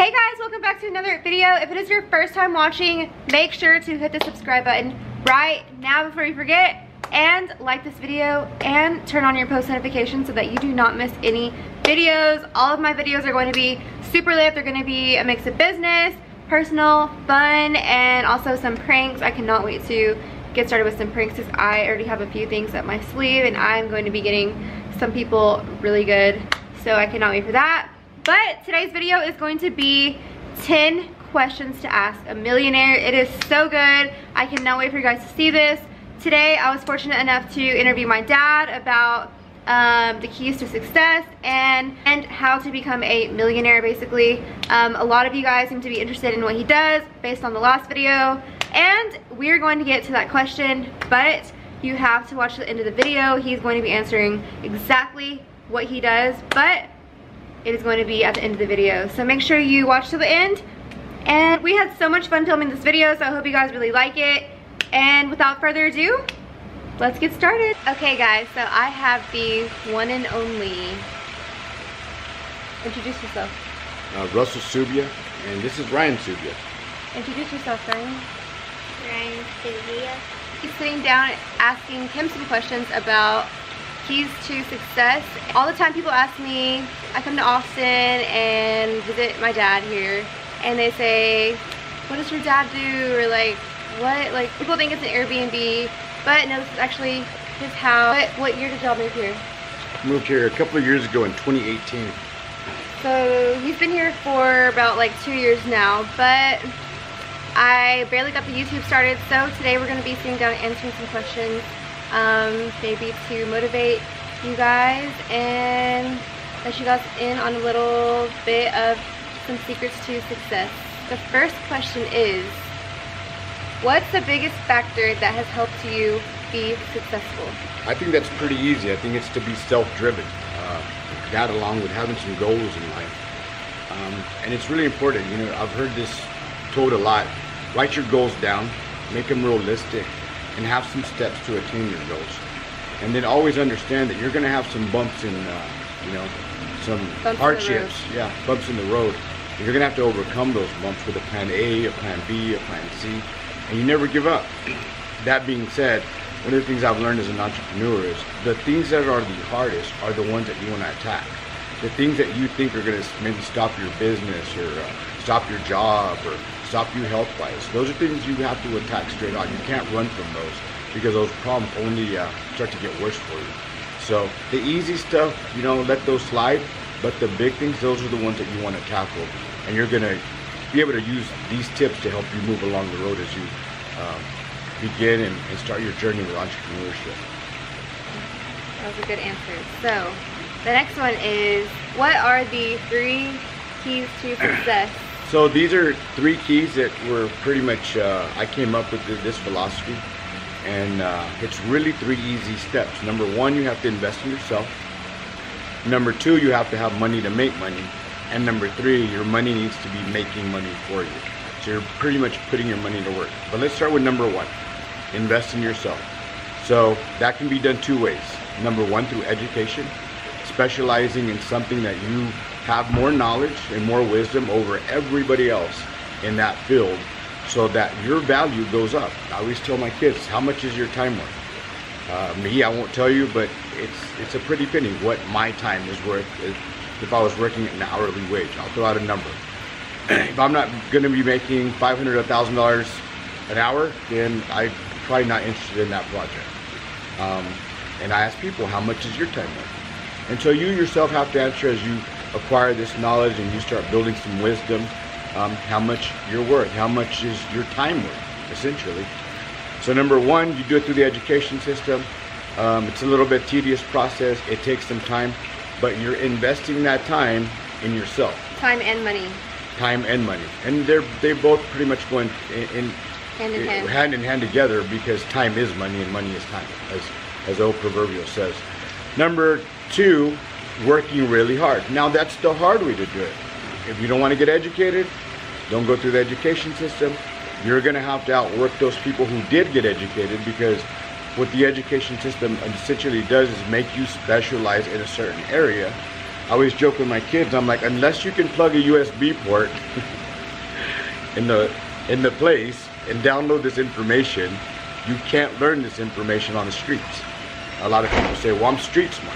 Hey guys, welcome back to another video. If it is your first time watching, make sure to hit the subscribe button right now before you forget, and like this video and turn on your post notifications so that you do not miss any videos. All of my videos are going to be super lit. They're going to be a mix of business, personal, fun, and also some pranks. I cannot wait to get started with some pranks because I already have a few things up my sleeve and I'm going to be getting some people really good, so I cannot wait for that. But today's video is going to be 10 questions to ask a millionaire. It is so good. I cannot wait for you guys to see this. Today I was fortunate enough to interview my dad about the keys to success and how to become a millionaire, basically. A lot of you guys seem to be interested in what he does based on the last video, and we're going to get to that question, but you have to watch the end of the video. He's going to be answering exactly what he does, but it is going to be at the end of the video, so make sure you watch to the end. And we had so much fun filming this video, so I hope you guys really like it. And without further ado, let's get started. Okay guys, so I have the one and only, introduce yourself. Russubia, and this is Ryan Subia. Introduce yourself, Ryan. Ryan Subia. He's sitting down asking him some questions about keys to success. All the time people ask me, I come to Austin and visit my dad here, and they say, what does your dad do? Or like, what? Like, people think it's an Airbnb, but no, this is actually his house. What year did y'all move here? Moved here a couple of years ago in 2018. So he's been here for about like 2 years now, but I barely got the YouTube started, so today we're going to be sitting down and answering some questions, maybe to motivate you guys and let you guys in on a little bit of some secrets to success. The first question is, what's the biggest factor that has helped you be successful? I think that's pretty easy. I think it's to be self-driven. That along with having some goals in life. And it's really important. You know, I've heard this told a lot. Write your goals down, make them realistic, and have some steps to attain your goals. And then always understand that you're going to have some bumps in, you know, some hardships. Yeah, bumps in the road. And you're going to have to overcome those bumps with a plan A, a plan B, a plan C, and you never give up. That being said, one of the things I've learned as an entrepreneur is the things that are the hardest are the ones that you want to attack. The things that you think are going to maybe stop your business or stop your job or stop you health-wise, those are things you have to attack straight on. You can't run from those because those problems only start to get worse for you. So the easy stuff, you know, let those slide, but the big things, those are the ones that you want to tackle. And you're going to be able to use these tips to help you move along the road as you begin and start your journey with entrepreneurship. That was a good answer. So the next one is, what are the 3 keys to success? So these are 3 keys that were pretty much, I came up with this philosophy, and it's really 3 easy steps. Number 1, you have to invest in yourself. Number 2, you have to have money to make money. And number 3, your money needs to be making money for you. So you're pretty much putting your money to work. But let's start with number 1, invest in yourself. So that can be done 2 ways. Number 1, through education, specializing in something that you have more knowledge and more wisdom over everybody else in that field, so that your value goes up. I always tell my kids, how much is your time worth? Me, I won't tell you, but it's a pretty penny what my time is worth if I was working at an hourly wage. I'll throw out a number. If I'm not going to be making $500 to $1,000 an hour, then I'm probably not interested in that project. And I ask people, how much is your time worth? And so you yourself have to answer as you acquire this knowledge and you start building some wisdom, how much you're worth, how much is your time worth, essentially. So number 1, you do it through the education system. It's a little bit tedious process. It takes some time, but you're investing that time in yourself. Time and money. Time and money. And they both pretty much go hand in hand together, because time is money and money is time, as the old proverbial says. Number 2, working really hard. Now that's the hard way to do it. If you don't want to get educated, don't go through the education system. You're going to have to outwork those people who did get educated, because what the education system essentially does is make you specialize in a certain area always joke with my kids, I'm like, unless you can plug a USB port in the place and download this information, you can't learn this information on the streets. A lot of people say, well, I'm street smart.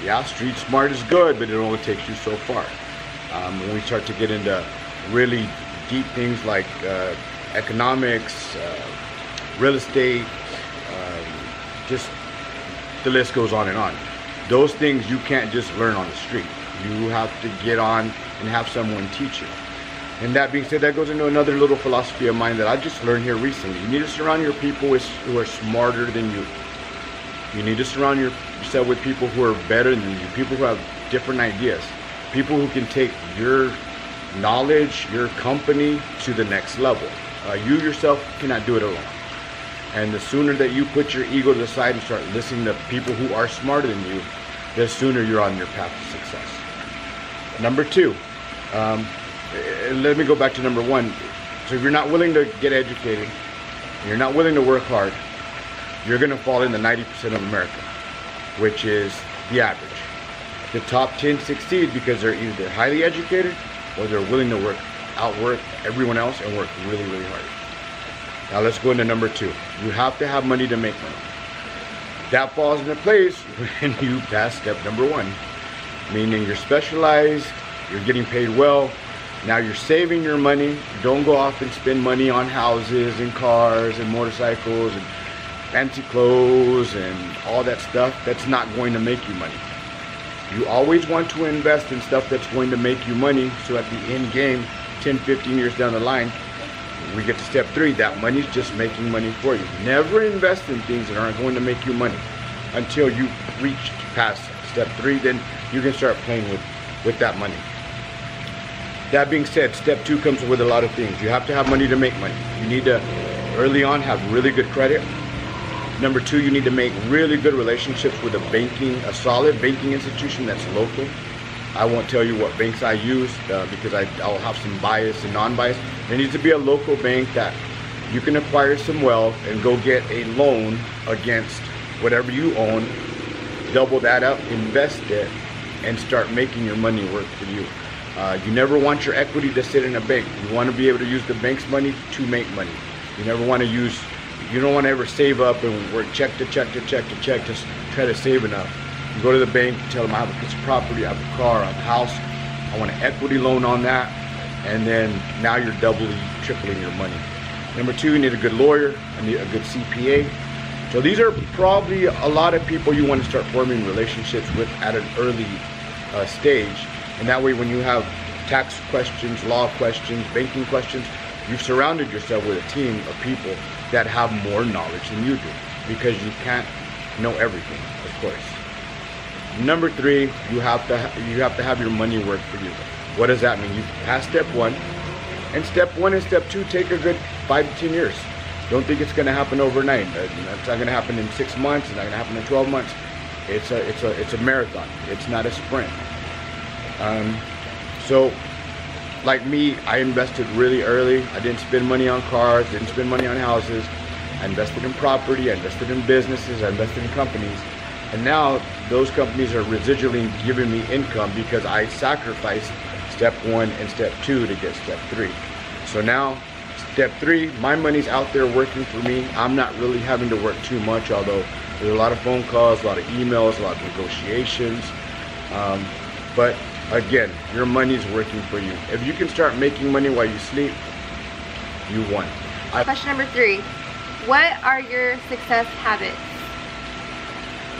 Yeah, street smart is good, but it only takes you so far. When we start to get into really deep things like economics, real estate, just the list goes on and on. Those things you can't just learn on the street. You have to get on and have someone teach you. And that being said, that goes into another little philosophy of mine that I just learned here recently. You need to surround your people who are smarter than you. You need to surround yourself with people who are better than you, people who have different ideas, people who can take your knowledge, your company to the next level. You yourself cannot do it alone. And the sooner that you put your ego to the side and start listening to people who are smarter than you, the sooner you're on your path to success. Number two, let me go back to number one. So if you're not willing to get educated, you're not willing to work hard, you're going to fall in the 90% of America, which is the average. The top 10 succeed because they're either highly educated or they're willing to outwork everyone else and work really, really hard. Now let's go into number two. You have to have money to make money. That falls into place when you pass step number one, meaning you're specialized, you're getting paid well. Now you're saving your money. Don't go off and spend money on houses and cars and motorcycles and fancy clothes and all that stuff. That's not going to make you money. You always want to invest in stuff that's going to make you money, so at the end game, 10, 15 years down the line, we get to step three, that money's just making money for you. Never invest in things that aren't going to make you money until you reach past step three, then you can start playing with that money. That being said, step two comes with a lot of things. You have to have money to make money. You need to, early on, have really good credit. Number two, you need to make really good relationships with a solid banking institution that's local. I won't tell you what banks I use because I'll have some bias and non-bias. There needs to be a local bank that you can acquire some wealth and go get a loan against whatever you own, double that up, invest it, and start making your money work for you. You never want your equity to sit in a bank. You want to be able to use the bank's money to make money. You don't want to ever save up and work check to check to check to check to try to save enough. You go to the bank, tell them I have a piece of property, I have a car, I have a house, I want an equity loan on that, and then now you're doubling, tripling your money. Number two, you need a good lawyer, you need a good CPA. So these are probably a lot of people you want to start forming relationships with at an early stage. And that way when you have tax questions, law questions, banking questions, you've surrounded yourself with a team of people that have more knowledge than you do, because you can't know everything, of course. Number three, you have to have your money work for you. What does that mean? You pass step one, and step one and step two take a good 5 to 10 years. Don't think it's going to happen overnight. It's not going to happen in 6 months. It's not going to happen in 12 months. It's a marathon. It's not a sprint. So, like me, I invested really early. I didn't spend money on cars. Didn't spend money on houses. I invested in property. I invested in businesses. I invested in companies. And now those companies are residually giving me income because I sacrificed step one and step two to get step three. So now step three, my money's out there working for me. I'm not really having to work too much, although there's a lot of phone calls, a lot of emails, a lot of negotiations. But again, your money's working for you. If you can start making money while you sleep, you won. Question number three, what are your success habits?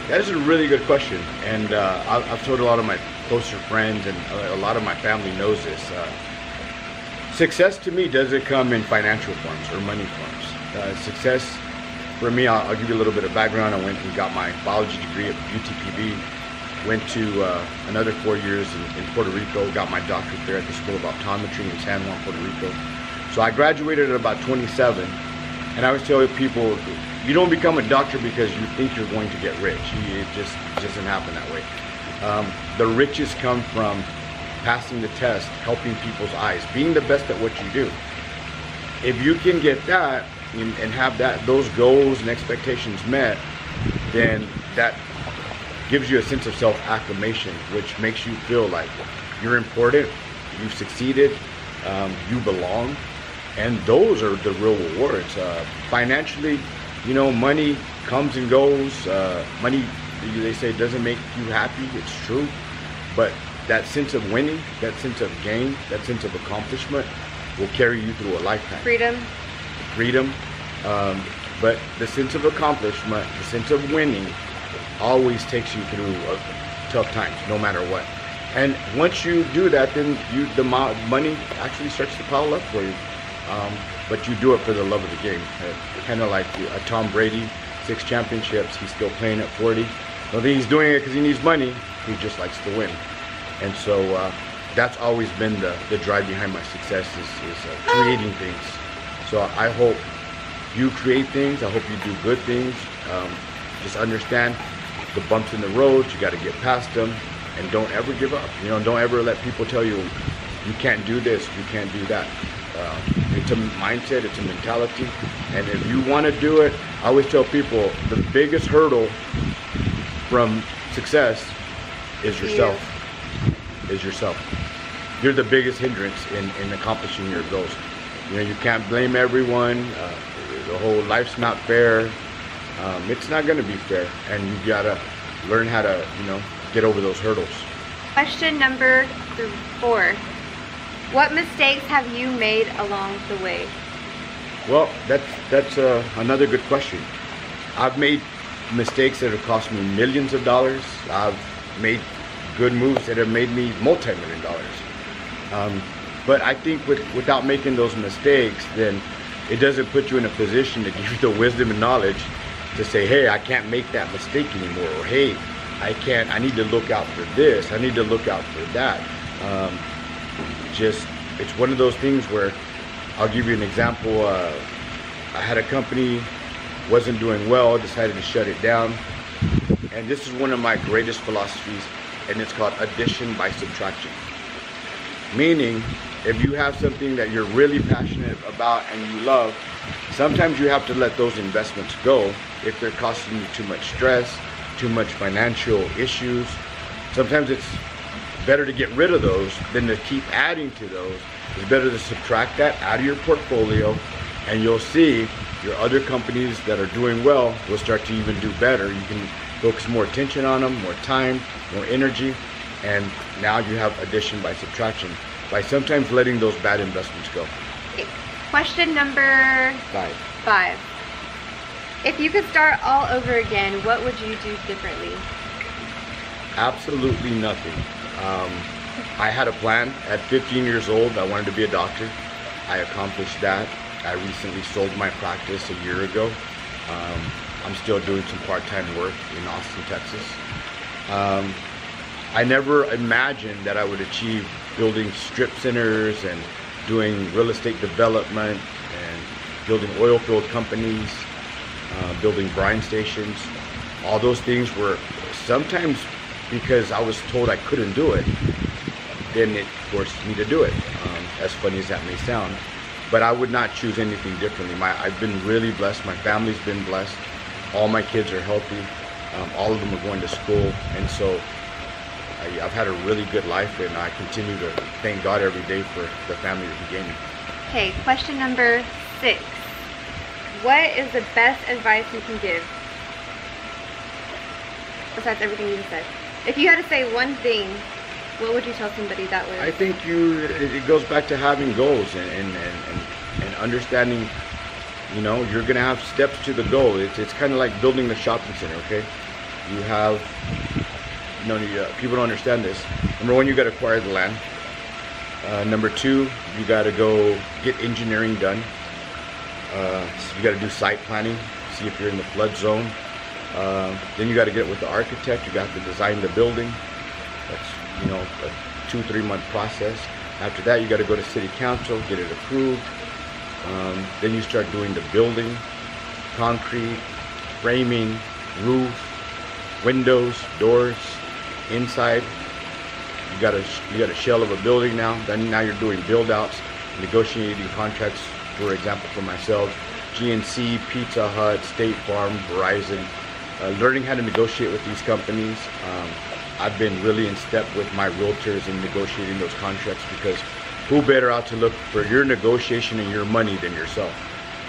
That is a really good question, and I've told a lot of my closer friends, and a lot of my family knows this. Success to me doesn't come in financial forms or money forms. Success for me, I'll give you a little bit of background. I went and got my biology degree at UTPB, went to another 4 years in Puerto Rico, got my doctorate there at the School of Optometry in San Juan, Puerto Rico. So I graduated at about 27, and I always tell people, you don't become a doctor because you think you're going to get rich. It just doesn't happen that way. The riches come from passing the test, helping people's eyes, being the best at what you do. If you can get that and have those goals and expectations met, then that gives you a sense of self-acclamation, which makes you feel like you're important, you've succeeded, you belong, and those are the real rewards. Financially, you know, money comes and goes. Money, they say, doesn't make you happy. It's true, but that sense of winning, that sense of gain, that sense of accomplishment will carry you through a lifetime. Freedom. But the sense of accomplishment, the sense of winning, always takes you through tough times, no matter what. And once you do that, then the money actually starts to pile up for you. But you do it for the love of the game. Kind of like Tom Brady, 6 championships, he's still playing at 40. I don't think he's doing it because he needs money. He just likes to win. And so that's always been the drive behind my success is creating things. So I hope you create things. I hope you do good things. Just understand the bumps in the road. You got to get past them, and don't ever give up. You know, don't ever let people tell you you can't do this, you can't do that. It's a mindset, it's a mentality, and if you want to do it, I always tell people the biggest hurdle from success is yourself. You're the biggest hindrance in accomplishing your goals. You know, you can't blame everyone. The whole life's not fair. It's not going to be fair, and you gotta learn how to, you know, get over those hurdles. Question number 4. What mistakes have you made along the way? Well, that's another good question. I've made mistakes that have cost me millions of dollars. I've made good moves that have made me multi-million dollars. But I think without making those mistakes, then it doesn't put you in a position to give you the wisdom and knowledge to say, hey, I can't make that mistake anymore, or hey, I need to look out for this, I need to look out for that. It's one of those things where, I'll give you an example. I had a company, wasn't doing well, decided to shut it down, and this is one of my greatest philosophies, and it's called addition by subtraction. Meaning, if you have something that you're really passionate about and you love, sometimes you have to let those investments go if they're costing you too much stress, too much financial issues. Sometimes it's better to get rid of those than to keep adding to those. It's better to subtract that out of your portfolio, and you'll see your other companies that are doing well will start to even do better. You can focus more attention on them, more time, more energy, and now you have addition by subtraction by sometimes letting those bad investments go. Question number 5. If you could start all over again, what would you do differently? Absolutely nothing. I had a plan. At 15 years old, I wanted to be a doctor. I accomplished that. I recently sold my practice a year ago. I'm still doing some part-time work in Austin, Texas. I never imagined that I would achieve building strip centers and doing real estate development and building oil field companies, building brine stations. All those things were sometimes because I was told I couldn't do it, then it forced me to do it, as funny as that may sound. But I would not choose anything differently. I've been really blessed. My family's been blessed. All my kids are healthy. All of them are going to school. And so I've had a really good life, and I continue to thank God every day for the family that He gave me. Okay, question number 6. What is the best advice you can give? Besides everything you just said. If you had to say one thing, what would you tell somebody that would? I think it goes back to having goals and understanding, you know, you're gonna have steps to the goal. It's kind of like building the shopping center, okay? You have, you know, people don't understand this. Number 1, you got to acquire the land. Number 2, you got to go get engineering done. You got to do site planning, see if you're in the flood zone. Then you got to get with the architect. You got to design the building. That's, you know, a 2-3 month process. After that, you got to go to city council, get it approved. Then you start doing the building, concrete, framing, roof, windows, doors, inside. You got a shell of a building now. Then now you're doing build outs, negotiating contracts. For example, for myself, GNC, Pizza Hut, State Farm, Verizon. learning how to negotiate with these companies. I've been really in step with my realtors in negotiating those contracts, because who better out to look for your negotiation and your money than yourself?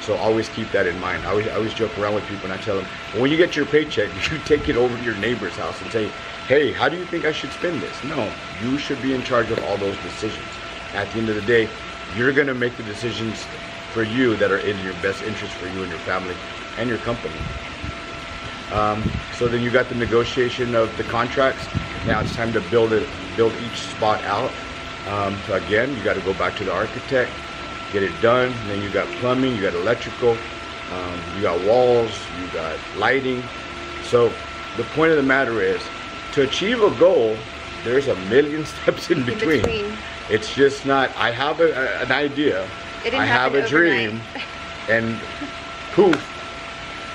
So always keep that in mind. I always joke around with people and I tell them, when you get your paycheck, you take it over to your neighbor's house and say, hey, how do you think I should spend this? No, you should be in charge of all those decisions. At the end of the day, you're gonna make the decisions for you that are in your best interest for you and your family and your company. So then you got the negotiation of the contracts. Now it's time to build each spot out. So again, you got to go back to the architect, get it done. And then you got plumbing, you got electrical, you got walls, you got lighting. So the point of the matter is, to achieve a goal, there's a million steps in between. It's just not, I have an idea, I have a dream, and poof,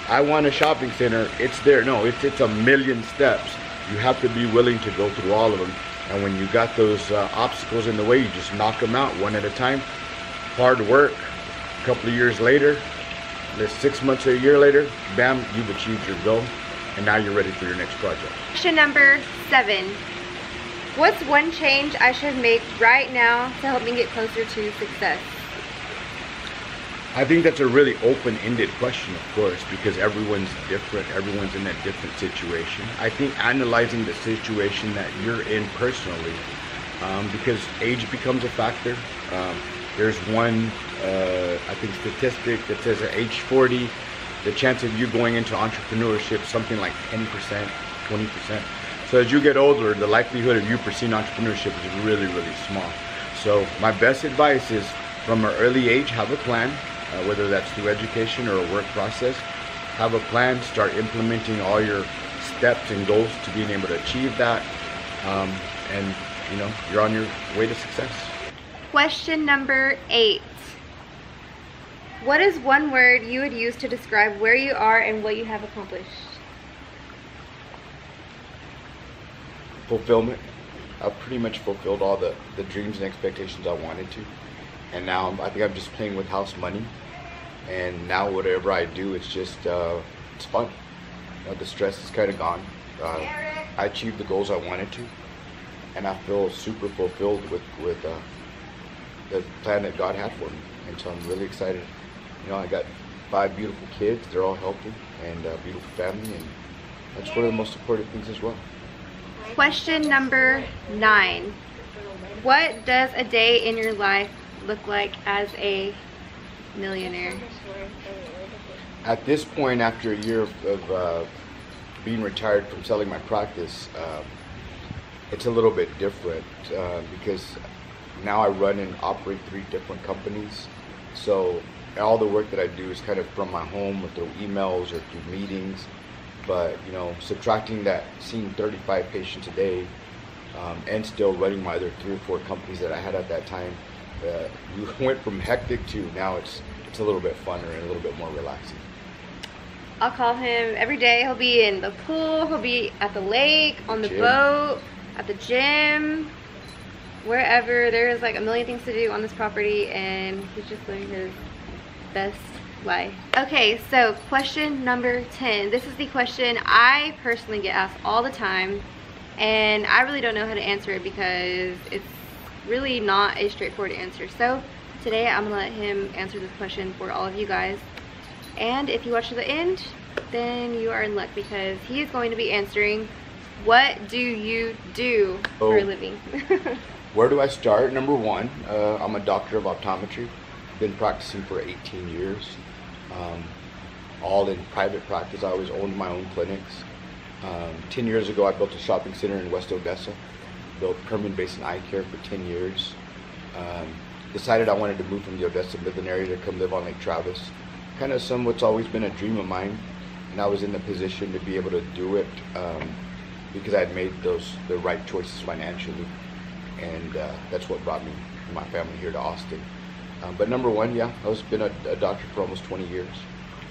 I want a shopping center, it's there. No, it's a million steps. You have to be willing to go through all of them. And when you got those obstacles in the way, you just knock them out one at a time. Hard work. A couple of years later, 6 months or a year later, bam, you've achieved your goal. And now you're ready for your next project. Question number 7. What's one change I should make right now to help me get closer to success? I think that's a really open-ended question, of course, because everyone's different. Everyone's in a different situation. I think analyzing the situation that you're in personally, because age becomes a factor. There's one, I think, statistic that says at age 40, the chance of you going into entrepreneurship, something like 10%, 20%. So as you get older, the likelihood of you pursuing entrepreneurship is really, really small. So my best advice is, from an early age, have a plan. Whether that's through education or a work process, have a plan, start implementing all your steps and goals to being able to achieve that, and you know, you're on your way to success. Question number 8. What is one word you would use to describe where you are and what you have accomplished? Fulfillment. I've pretty much fulfilled all the dreams and expectations I wanted to, and now I think I'm just playing with house money. And now whatever I do, it's just it's fun. You know, the stress is kind of gone. I achieved the goals I wanted to, and I feel super fulfilled with the plan that God had for me. And so I'm really excited. You know, I got 5 beautiful kids. They're all healthy, and a beautiful family, and that's one of the most important things as well. Question number 9. What does a day in your life look like as a millionaire? At this point, after a year of being retired from selling my practice, it's a little bit different because now I run and operate 3 different companies. So all the work that I do is kind of from my home or through emails or through meetings. But you know, subtracting that, seeing 35 patients a day, and still running my other 3 or 4 companies that I had at that time, we went from hectic to now it's a little bit funner and a little bit more relaxing. I'll call him every day. He'll be in the pool, he'll be at the lake, on the boat, at the gym, wherever. There's like a million things to do on this property, and he's just living his best life. Okay, so question number 10. This is the question I personally get asked all the time, and I really don't know how to answer it because it's really not a straightforward answer. So today I'm gonna let him answer this question for all of you guys, and if you watch to the end, then you are in luck because he is going to be answering, what do you do for a living? Where do I start? Number 1, I'm a doctor of optometry. Been practicing for 18 years, all in private practice. I always owned my own clinics. 10 years ago, I built a shopping center in West Odessa. Built Permian Basin Eye Care for 10 years. Decided I wanted to move from the Odessa Midland area to come live on Lake Travis. Kind of what's always been a dream of mine, and I was in the position to be able to do it because I had made the right choices financially, and that's what brought me and my family here to Austin. But number 1, yeah, I've been a doctor for almost 20 years,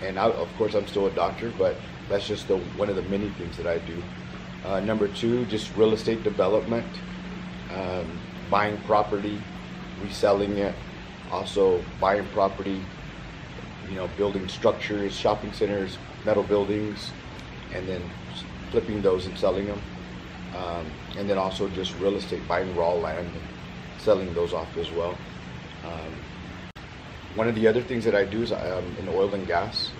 and of course I'm still a doctor, but that's just one of the many things that I do. Number 2, just real estate development, buying property, reselling it, also buying property, you know, building structures, shopping centers, metal buildings, and then flipping those and selling them. And then also just real estate, buying raw land and selling those off as well. One of the other things that I do is in oil and gas.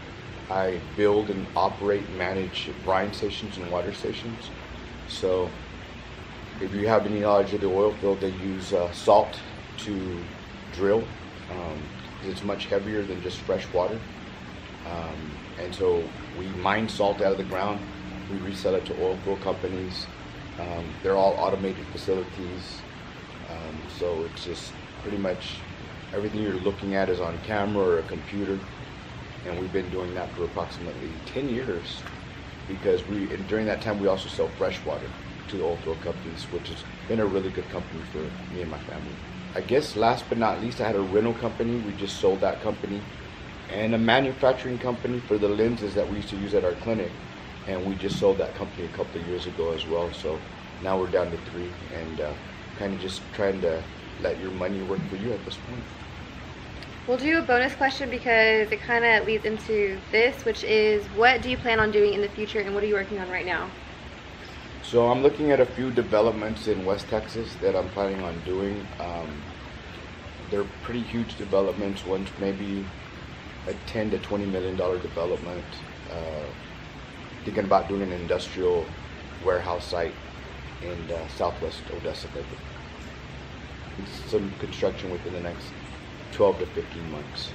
I build and operate and manage brine stations and water stations. So if you have any knowledge of the oil field, they use salt to drill. It's much heavier than just fresh water. And so we mine salt out of the ground. We resell it to oil field companies. They're all automated facilities. So it's just pretty much everything you're looking at is on camera or a computer. And we've been doing that for approximately 10 years because during that time we also sell fresh water to the oil field companies, which has been a really good company for me and my family. I guess last but not least, I had a rental company. We just sold that company, and a manufacturing company for the lenses that we used to use at our clinic, and we just sold that company a couple of years ago as well. So now we're down to 3, and kind of just trying to let your money work for you at this point. We'll do a bonus question because it kind of leads into this, which is, what do you plan on doing in the future and what are you working on right now? So I'm looking at a few developments in West Texas that I'm planning on doing. They're pretty huge developments. One's maybe a $10 to $20 million development. Thinking about doing an industrial warehouse site in southwest Odessa. Some construction within the next 12 to 15 months.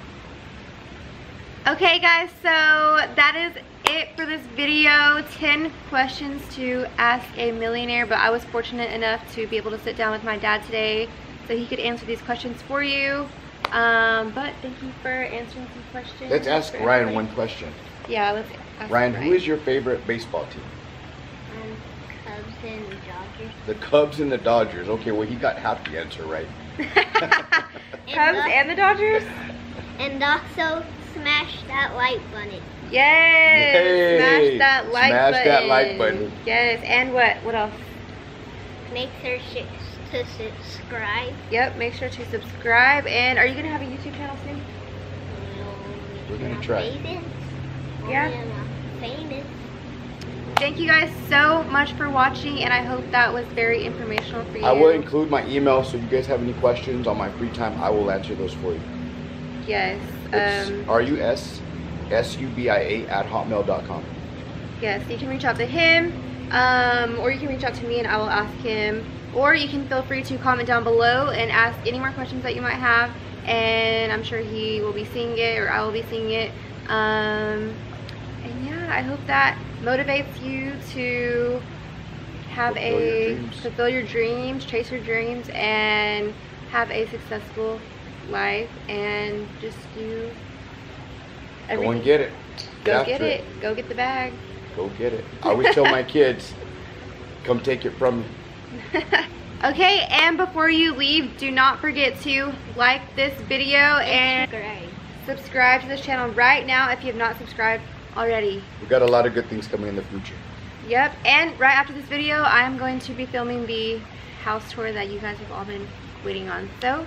Okay guys, so that is it for this video. 10 questions to ask a millionaire, but I was fortunate enough to be able to sit down with my dad today so he could answer these questions for you. But thank you for answering some questions. Let's ask Ryan one question. Yeah, let's ask Ryan, who is your favorite baseball team? Cubs and the Dodgers. The Cubs and the Dodgers. Okay, well he got half the answer right. Cubs and the Dodgers? And also smash that like button. Yes! Yay! Smash that like button. Smash that like button. Yes, and what? What else? Make sure to subscribe. Yep, make sure to subscribe. And are you going to have a YouTube channel soon? We're going to try. Yeah. Famous. Thank you guys so much for watching, and I hope that was very informational for you. I will include my email, so if you guys have any questions on my free time, I will answer those for you. Yes. It's russubia@hotmail.com. Yes, you can reach out to him, or you can reach out to me and I will ask him. Or you can feel free to comment down below and ask any more questions that you might have, and I'm sure he will be seeing it, or I will be seeing it. And yeah, I hope that motivates you to have fulfill your dreams, chase your dreams, and have a successful life, and just do everything. Go and get it. Go get it. Go get the bag. Go get it. I always tell my kids, come take it from me. Okay, and before you leave, do not forget to like this video and subscribe to this channel right now if you have not subscribed already. We've got a lot of good things coming in the future. Yep, and right after this video, I'm going to be filming the house tour that you guys have all been waiting on. So,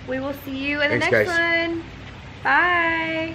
we will see you in the next one. Bye.